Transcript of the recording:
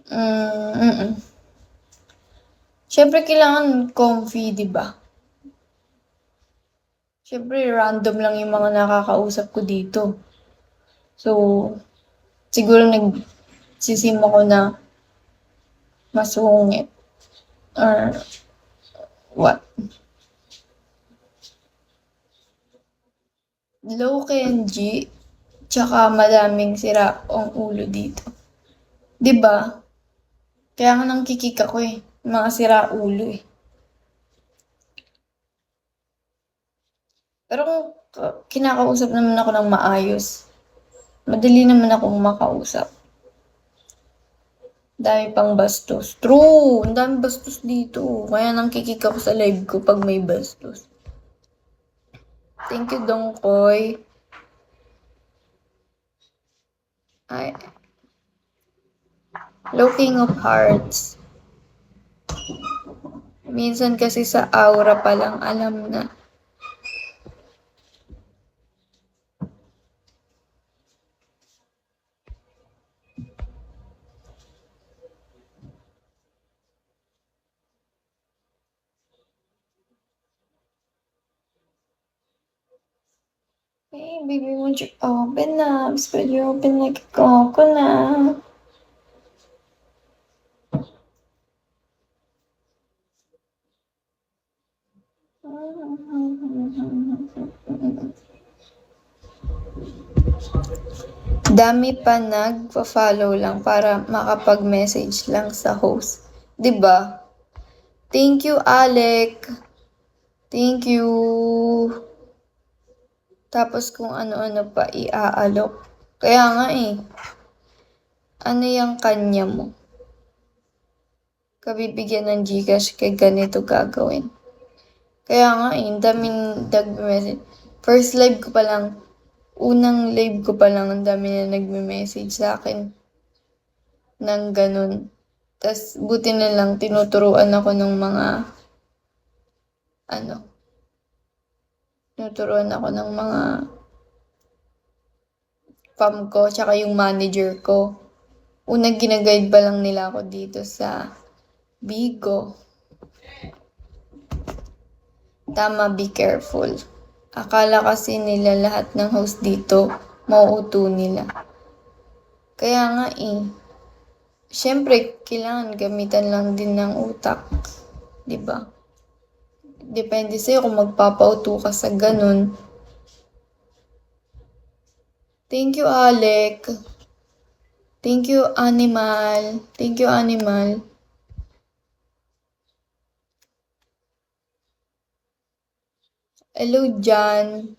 Mm. Siyempre kailangan comfy, 'di ba? Siyempre random lang yung mga nakakausap ko dito. So, siguro nagsisim ako na masungit or what. Low Kenji, tsaka madaming sira ang ulo dito. 'Di ba? Kaya nga nangkikik ako eh. Mga sira ulo eh. Pero kung kinakausap naman ako ng maayos, madali naman akong makausap. Dami pang bastos. True! Ang dami bastos dito. Kaya nangkikik ako sa live ko pag may bastos. Thank you, Dongkoy. Ay, Low King of Hearts. Minsan kasi sa aura pa lang alam na. Hey, baby, won't you open up? Spread you open like a coconut. Dami pa nagfa-follow lang para makapag-message lang sa host. 'Di ba? Thank you, Alec. Thank you. Tapos kung ano-ano pa iaalok. Kaya nga eh. Ano yung kanya mo? Kabibigyan ng Gcash kay ganito gagawin. Kaya nga eh, daming nagme-message. First live ko pa lang, unang live ko pa lang, ang dami na nagme-message sa akin ng ganun. Tas buti na lang tinuturuan ako ng mga ano, tinuturuan ako ng mga fam ko, tsaka yung manager ko. Unang ginaguide pa lang nila ako dito sa Bigo. Tama, be careful. Akala kasi nila lahat ng host dito, mauuto nila. Kaya nga eh. Siyempre, kailangan gamitan lang din ng utak. 'Di ba? Depende sa'yo kung magpapauto ka sa ganun. Thank you, Alec. Thank you, Animal. Thank you, Animal. Hello, Jan.